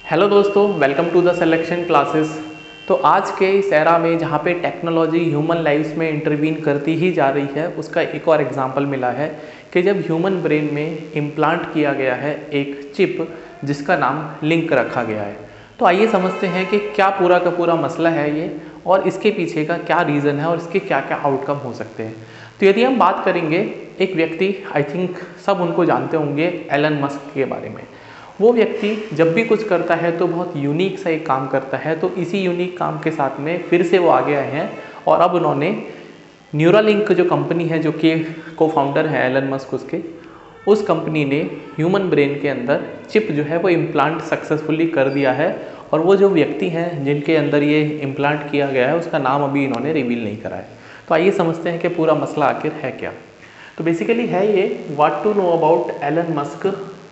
Hello दोस्तों, welcome to the selection classes. तो आज के इस एरा में जहाँ पे टेक्नोलॉजी ह्यूमन लाइफ्स में इंटरवीन करती ही जा रही है, उसका एक और एग्जांपल मिला है कि जब ह्यूमन ब्रेन में इम्प्लांट किया गया है एक चिप जिसका नाम लिंक रखा गया है। तो आइए समझते हैं कि क्या पूरा का पूरा मसला है ये, और इसके पीछे का क्या रीज़न है और इसके क्या क्या आउटकम हो सकते हैं। तो यदि हम बात करेंगे एक व्यक्ति, आई थिंक सब उनको जानते होंगे, एलन मस्क के बारे में। वो व्यक्ति जब भी कुछ करता है तो बहुत यूनिक सा एक काम करता है, तो इसी यूनिक काम के साथ में फिर से वो आगे आए हैं और अब उन्होंने न्यूरालिंक जो कंपनी है, जो कि को फाउंडर है एलन मस्क उसके, उस कंपनी ने ह्यूमन ब्रेन के अंदर चिप जो है वो इम्प्लांट सक्सेसफुली कर दिया है। और वो जो व्यक्ति हैं जिनके अंदर ये इम्प्लांट किया गया है उसका नाम अभी इन्होंने रिवील नहीं करा है। तो आइए समझते हैं कि पूरा मसला आखिर है क्या। तो बेसिकली है ये what to know about Elon Musk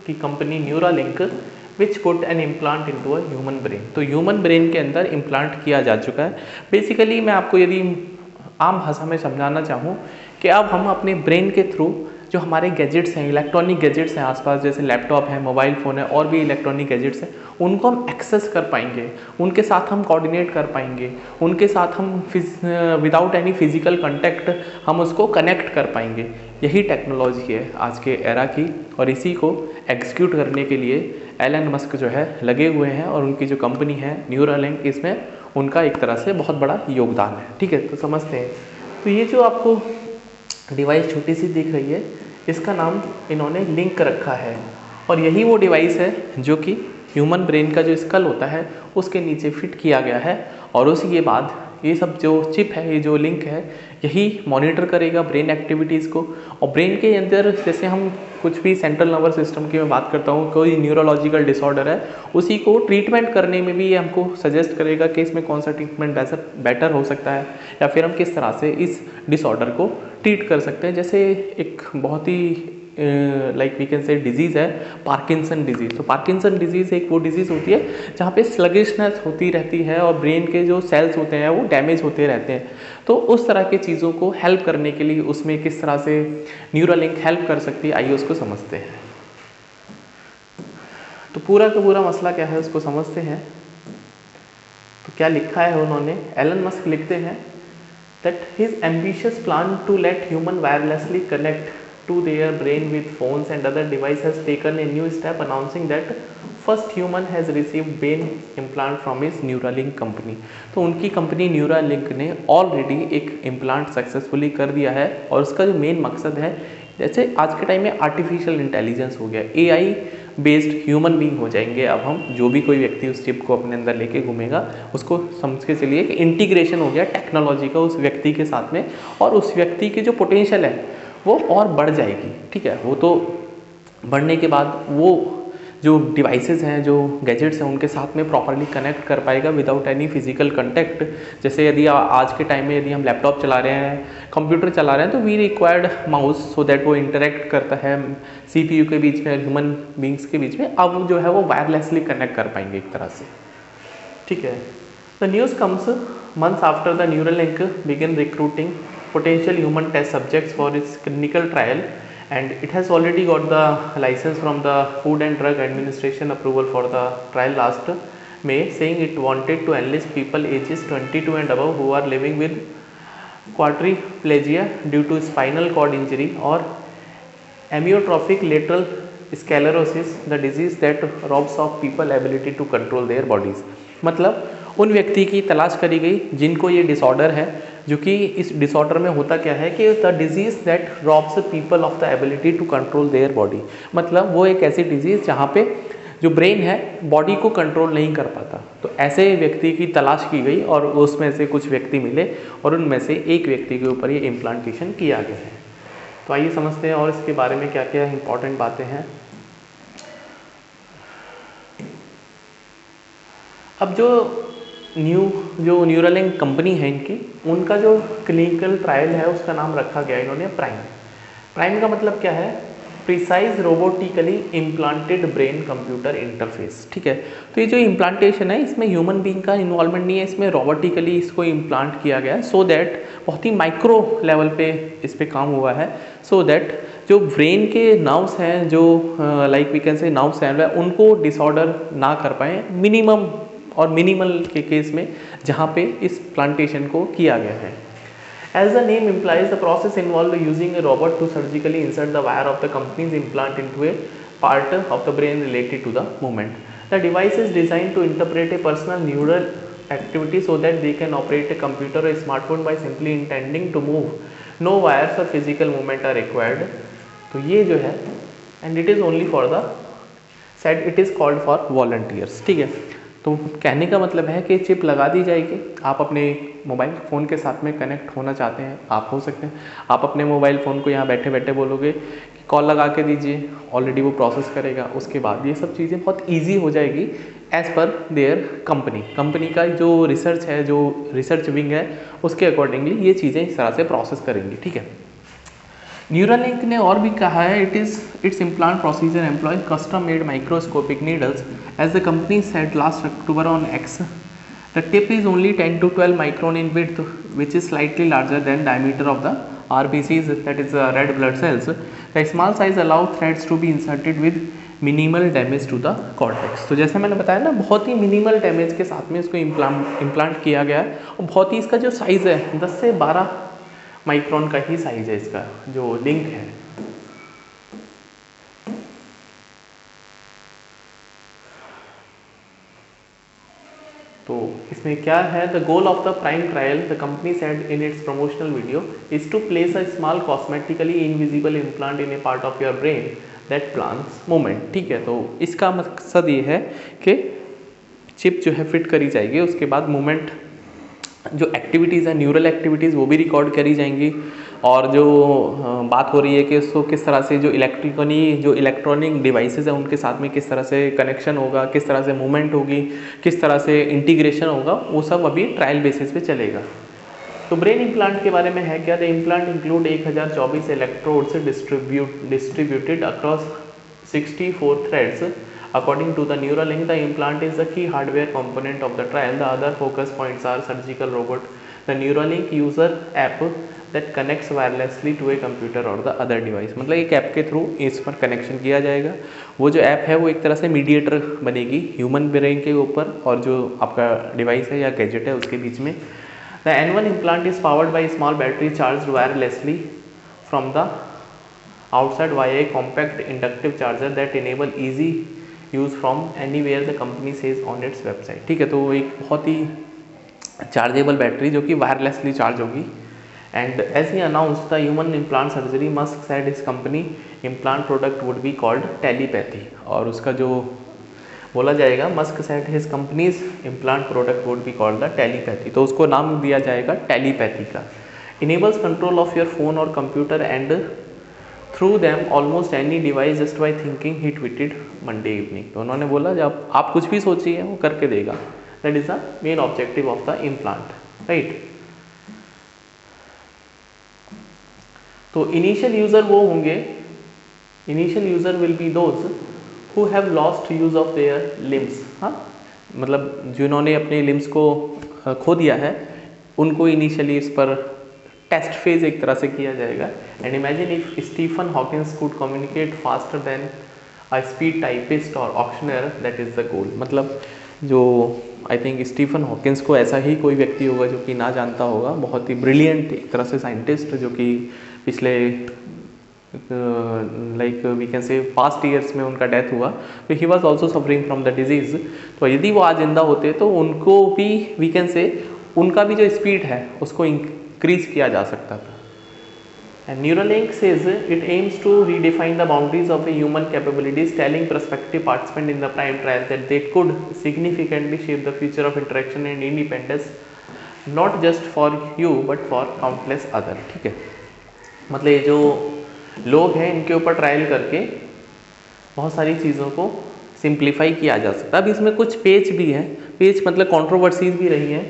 की company Neuralink which put an implant into a human brain. तो ह्यूमन ब्रेन के अंदर इम्प्लांट किया जा चुका है। बेसिकली मैं आपको यदि आम भाषा में समझाना चाहूँ कि अब हम अपने ब्रेन के थ्रू जो हमारे गैजेट्स हैं, इलेक्ट्रॉनिक गैजेट्स हैं आसपास, जैसे लैपटॉप है, मोबाइल फ़ोन है और भी इलेक्ट्रॉनिक गैजेट्स हैं, उनको हम एक्सेस कर पाएंगे, उनके साथ हम कोऑर्डिनेट कर पाएंगे, उनके साथ हम विदाउट एनी फिजिकल कांटेक्ट हम उसको कनेक्ट कर पाएंगे। यही टेक्नोलॉजी है आज के एरा की, और इसी को एग्जीक्यूट करने के लिए एलन मस्क जो है लगे हुए हैं, और उनकी जो कंपनी है न्यूरालिंक, इसमें उनका एक तरह से बहुत बड़ा योगदान है। ठीक है, तो समझते हैं। तो ये जो आपको डिवाइस छोटी सी दिख रही है, इसका नाम इन्होंने लिंक रखा है, और यही वो डिवाइस है जो कि ह्यूमन ब्रेन का जो स्कल होता है उसके नीचे फिट किया गया है। और उसी के बाद ये सब जो चिप है, ये जो लिंक है, यही मॉनिटर करेगा ब्रेन एक्टिविटीज़ को। और ब्रेन के अंदर जैसे हम कुछ भी सेंट्रल नर्वस सिस्टम की मैं बात करता हूँ, कोई न्यूरोलॉजिकल डिसऑर्डर है, उसी को ट्रीटमेंट करने में भी ये हमको सजेस्ट करेगा कि इसमें कौन सा ट्रीटमेंट बेटर हो सकता है, या फिर हम किस तरह से इस डिसऑर्डर को ट्रीट कर सकते हैं। जैसे एक बहुत ही like we can say disease है पार्किंसन डिजीज़। तो पार्किंसन डिजीज़ एक वो डिजीज़ होती है जहाँ पे स्लगिशनेस होती रहती है और ब्रेन के जो सेल्स होते हैं वो डैमेज होते रहते हैं। तो उस तरह की चीज़ों को हेल्प करने के लिए उसमें किस तरह से न्यूरालिंक हेल्प कर सकती है, आइए उसको समझते हैं। तो पूरा का पूरा मसला क्या है उसको समझते हैं। तो क्या लिखा है उन्होंने, एलन मस्क लिखते हैं that his ambitious plan to let human wirelessly connect to their brain with phones and other devices has taken a new step, announcing that first human has received brain implant from his Neuralink company। तो उनकी company Neuralink ने already एक implant successfully कर दिया है, और उसका जो मेन मकसद है, जैसे आज के टाइम में आर्टिफिशियल इंटेलिजेंस हो गया, एआई बेस्ड ह्यूमन बीइंग हो जाएंगे अब हम। जो भी कोई व्यक्ति उस चिप को अपने अंदर लेके घूमेगा, उसको समझ के चलिए कि इंटीग्रेशन हो गया टेक्नोलॉजी का उस व्यक्ति के साथ में, और उस व्यक्ति की जो पोटेंशियल है वो और बढ़ जाएगी। ठीक है, वो तो बढ़ने के बाद वो जो डिवाइसेस हैं, जो गैजेट्स हैं, उनके साथ में प्रॉपरली कनेक्ट कर पाएगा विदाउट एनी फिजिकल कंटेक्ट। जैसे यदि आज के टाइम में यदि हम लैपटॉप चला रहे हैं, कंप्यूटर चला रहे हैं, तो we required mouse so that वो इंटरेक्ट करता है सीपीयू के बीच में और ह्यूमन बींग्स के बीच में। अब जो है वो वायरलेसली कनेक्ट कर पाएंगे एक तरह से। ठीक है, the news comes months after the Neuralink began recruiting potential human test subjects for its clinical trial, and it has already got the license from the Food and Drug Administration approval for the trial last May, saying it wanted to enlist people ages 22 and above who are living with quadriplegia due to spinal cord injury or amyotrophic lateral sclerosis, the disease that robs of people ability to control their bodies। मतलब उन व्यक्ति की तलाश करी गई जिनको ये disorder है, जो कि इस डिसऑर्डर में होता क्या है कि the disease that robs people of the ability to control their body. मतलब वो एक ऐसी डिजीज़ जहाँ पे जो ब्रेन है बॉडी को कंट्रोल नहीं कर पाता। तो ऐसे व्यक्ति की तलाश की गई और उसमें से कुछ व्यक्ति मिले, और उनमें से एक व्यक्ति के ऊपर ये इम्प्लांटेशन किया गया है। तो आइए समझते हैं और इसके बारे में क्या क्या इंपॉर्टेंट बातें हैं। अब जो न्यूरालिंक कंपनी है इनकी, उनका जो क्लिनिकल ट्रायल है उसका नाम रखा गया इन्होंने प्राइम। प्राइम का मतलब क्या है precise robotically implanted brain computer interface. ठीक है, तो ये जो इम्प्लांटेशन है इसमें ह्यूमन बीइंग का इन्वॉल्वमेंट नहीं है, इसमें रोबोटिकली इसको इम्प्लांट किया गया है सो दैट बहुत ही माइक्रो लेवल पे इस पे काम हुआ है, सो दैट जो ब्रेन के नर्व्स हैं, जो like we can say nerve cell है, उनको डिसऑर्डर ना कर पाए मिनिमम और मिनिमल के केस में जहाँ पे इस प्लांटेशन को किया गया है। As the name implies, the process involved using a robot to surgically insert the wire of the company's implant into a part of the brain related to the movement. The device is designed to interpret a personal neural activity so that they can operate a computer or a smartphone by simply intending to move. No wires or physical movement are required. तो ये जो है and it is only for the said it is called for volunteers। ठीक है, तो कहने का मतलब है कि चिप लगा दी जाएगी, आप अपने मोबाइल फ़ोन के साथ में कनेक्ट होना चाहते हैं, आप हो सकते हैं, आप अपने मोबाइल फ़ोन को यहाँ बैठे बैठे बोलोगे कि कॉल लगा के दीजिए, ऑलरेडी वो प्रोसेस करेगा। उसके बाद ये सब चीज़ें बहुत इजी हो जाएगी एज़ पर देयर कंपनी का जो रिसर्च है, जो रिसर्च विंग है, उसके अकॉर्डिंगली ये चीज़ें इस तरह से प्रोसेस करेंगी। ठीक है, न्यूरालिंक ने और भी कहा है it's implant procedure employ custom made microscopic needles as the company said last October on X. The tip is only 10 to 12 micron in width, which is slightly larger than diameter of the RBCs, that is red blood cells. The small size allow threads to be inserted with minimal damage to the cortex। तो जैसे मैंने बताया ना, बहुत ही minimal damage के साथ में इसको इम्प्लांट किया गया है और बहुत ही इसका जो साइज़ है 10 से 12 माइक्रोन का ही साइज है इसका जो लिंक है। तो इसमें क्या है, the goal of the prime trial the company said in its promotional video is to place a small cosmetically invisible implant in a part of your brain that plans movement. ठीक है, तो इसका मकसद ये है कि चिप जो है फिट करी जाएगी, उसके बाद मूवमेंट जो एक्टिविटीज़ है, न्यूरल एक्टिविटीज़, वो भी रिकॉर्ड करी जाएंगी। और जो बात हो रही है कि उसको किस तरह से जो इलेक्ट्रॉनिक डिवाइसेस हैं उनके साथ में किस तरह से कनेक्शन होगा, किस तरह से मूवमेंट होगी, किस तरह से इंटीग्रेशन होगा, वो सब अभी ट्रायल बेसिस पे चलेगा। तो ब्रेन इम्प्लांट के बारे में है क्या, the implant include 1024 electrodes distributed across 64 threads। According to the Neuralink, the implant is the key hardware component of the trial. The other focus points are surgical robot, the Neuralink user app that connects wirelessly to a computer or the other device। मतलब एक app के through इस पर connection किया जाएगा। वो जो app है वो एक तरह से मीडिएटर बनेगी ह्यूमन ब्रेन के ऊपर और जो आपका डिवाइस है या गैजेट है उसके बीच में। The N1 implant is powered by a small battery charged wirelessly from the outside via a compact inductive charger that enable easy use from anywhere the company says on its website. ठीक है, तो वो एक बहुत ही chargeable battery जो कि wirelessly charge होगी। And as he announce the human implant surgery Musk said his company implant product would be called telepathy. और उसका जो बोला जाएगा, Musk said his company's implant product would be called the telepathy, तो उसको नाम दिया जाएगा टेलीपैथी का। Enables control of your phone और computer and through them almost any device just by thinking, he tweeted Monday evening. तो उन्होंने बोला जब आप कुछ भी सोचिए वो करके देगा। That is the main objective of the implant, right. तो इनिशियल यूजर वो होंगे, initial user will be those who have lost use of their limbs. हाँ, मतलब जिन्होंने अपने लिम्स को खो दिया है उनको इनिशियली इस पर टेस्ट फेज एक तरह से किया जाएगा। And imagine if Stephen Hawkins could communicate faster than a speed typist or auctioneer, that is the goal. मतलब जो आई थिंक स्टीफन हॉकिंस को ऐसा ही कोई व्यक्ति होगा जो कि ना जानता होगा, बहुत ही ब्रिलियंट एक तरह से साइंटिस्ट जो कि पिछले like we can say past years में उनका डेथ हुआ, तो he was also suffering from the disease. तो यदि वो आज जिंदा होते तो उनको भी वी कैन से उनका भी जो स्पीड है उसको इंक्रीज किया जा सकता था। And Neuralink says it aims to redefine the boundaries of a human capabilities, telling prospective participants in the prime trial that they could significantly shape the future of interaction and independence, not just for you but for countless other। ठीक है, मतलब ये जो लोग हैं इनके ऊपर trial करके बहुत सारी चीज़ों को सिंप्लीफाई किया जा सकता है। अब इसमें कुछ पेच भी हैं, पेच मतलब कंट्रोवर्सीज भी रही हैं।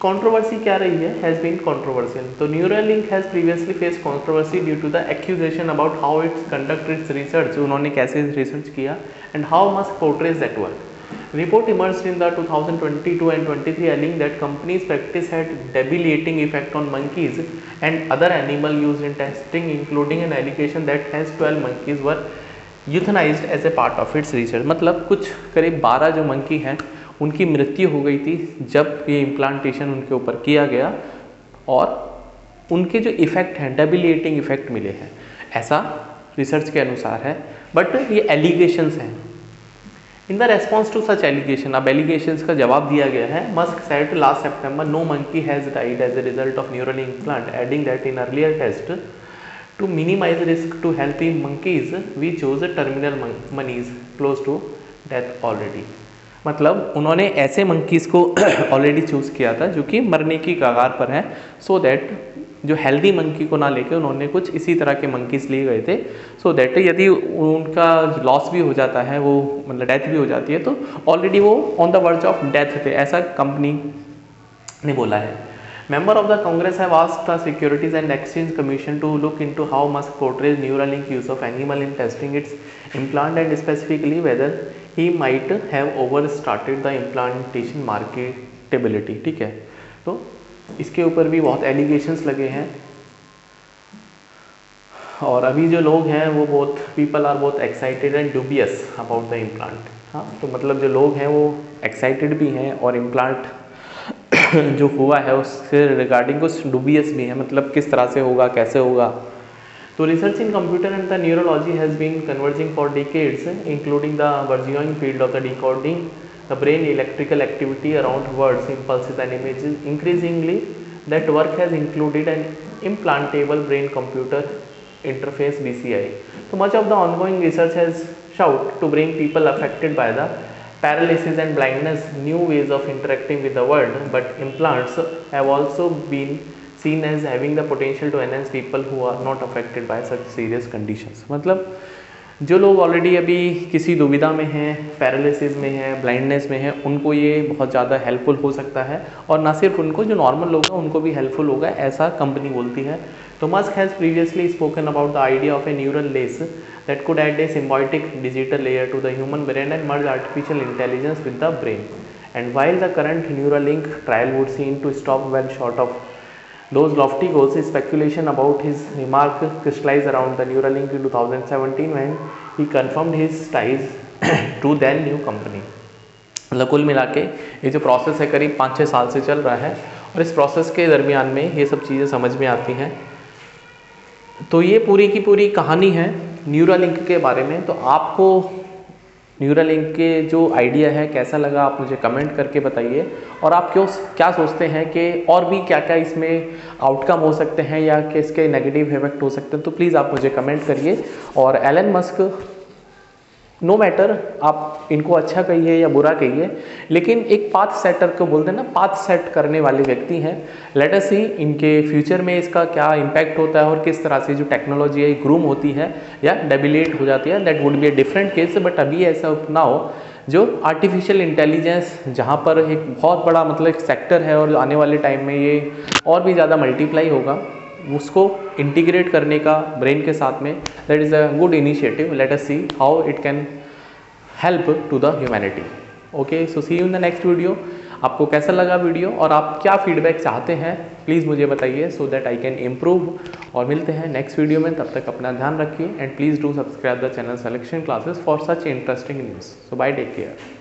कंट्रोवर्सी क्या रही है, हैज़ बीन कंट्रोवर्शियल। तो Neuralink has previously face controversy due to the accusation about how its conduct its research, उन्होंने कैसे रिसर्च किया, and how Musk portrays that work. Report emerged in the 2022 and 23 alleging that company's practice had debilitating effect on monkeys and other animal used in testing, including an allegation that has 12 monkeys were euthanized as a part of its research। मतलब कुछ करीब 12 जो monkey हैं उनकी मृत्यु हो गई थी जब ये इम्प्लांटेशन उनके ऊपर किया गया, और उनके जो इफ़ेक्ट हैं डेबिलिएटिंग इफ़ेक्ट मिले हैं, ऐसा रिसर्च के अनुसार है। बट ये एलिगेशंस हैं। In the response to such allegation, अब एलिगेशंस का जवाब दिया गया है। Musk said last September no monkey has died as a result of Neuralink implant, adding that in earlier test to minimize risk to healthy monkeys we chose terminal monkeys close to death already. मतलब उन्होंने ऐसे monkeys को already choose किया था जो कि मरने की कगार पर हैं, सो दैट जो हेल्दी मंकी को ना लेके उन्होंने कुछ इसी तरह के मंकीज़ लिए गए थे, सो दैट यदि उनका लॉस भी हो जाता है, वो मतलब डेथ भी हो जाती है, तो ऑलरेडी वो on the verge of death थे, ऐसा कंपनी ने बोला है। Member of the Congress have asked the Securities and Exchange Commission to look into how Musk portrays Neuralink use of animal in testing its implant and specifically whether he might have over started the implantation marketability. ठीक है, तो इसके ऊपर भी बहुत allegations लगे हैं, और अभी जो लोग हैं वो बहुत पीपल आर बहुत excited and dubious about the implant. हाँ, तो मतलब जो लोग हैं वो एक्साइटेड भी हैं और इम्प्लांट जो हुआ है उससे रिगार्डिंग कुछ डूबियस भी है, मतलब किस तरह से होगा, कैसे होगा। तो research in computer and the neurology has been converging for decades, including the burgeoning field of the decoding the brain electrical activity around words, impulses and images. Increasingly, that work has included an implantable brain computer interface BCI. So much of the ongoing research has sought to bring people affected by the paralysis and blindness new ways of interacting with the world, but implants have also been seen as having the potential to enhance people who are not affected by such serious conditions। मतलब जो लोग already अभी किसी दुविधा में हैं, paralysis में हैं, ब्लाइंडनेस में हैं, उनको ये बहुत ज़्यादा हेल्पफुल हो सकता है, और ना सिर्फ उनको, जो नॉर्मल लोग हैं उनको भी हेल्पफुल होगा, ऐसा कंपनी बोलती है। तो Musk has previously spoken about the idea of a neural lace that could add a symbiotic digital layer to the human brain and merge artificial intelligence with the brain, and while the current Neuralink trial would seem to stop well short of those lofty goals, speculation about his remark crystallized around the Neuralink in 2017 when he confirmed his ties to then new company। मतलब कुल मिला के ये जो process है करीब 5-6 साल से चल रहा है, और इस प्रोसेस के दरमियान में ये सब चीज़ें समझ में आती हैं। तो ये पूरी की पूरी कहानी है न्यूरालिंक के बारे में। तो आपको न्यूरालिंक के जो आइडिया है कैसा लगा, आप मुझे कमेंट करके बताइए, और आप क्या सोचते हैं कि और भी क्या क्या इसमें आउटकम हो सकते हैं या कि इसके नेगेटिव इफेक्ट हो सकते हैं, तो प्लीज़ आप मुझे कमेंट करिए। और एलन मस्क, नो मैटर आप इनको अच्छा कहिए या बुरा कहिए, लेकिन एक पाथ सेटर को बोलते हैं ना, पाथ सेट करने वाले व्यक्ति हैं। लेट अस सी इनके फ्यूचर में इसका क्या इम्पैक्ट होता है और किस तरह से जो टेक्नोलॉजी है ग्रूम होती है या डेबिलेट हो जाती है, that would be a different case. But अभी ऐसा ना हो, जो आर्टिफिशियल इंटेलिजेंस जहाँ पर एक बहुत बड़ा मतलब एक सेक्टर है, और आने वाले टाइम में ये और भी ज़्यादा मल्टीप्लाई होगा, उसको इंटीग्रेट करने का ब्रेन के साथ में, that is a good initiative. Let us see how it can help to the humanity. Okay, so see you in the next video. आपको कैसा लगा वीडियो और आप क्या फीडबैक चाहते हैं, प्लीज़ मुझे बताइए, so that I can improve. और मिलते हैं नेक्स्ट वीडियो में, तब तक अपना ध्यान रखिए, and please do subscribe the channel selection classes for such interesting news. So bye, take care.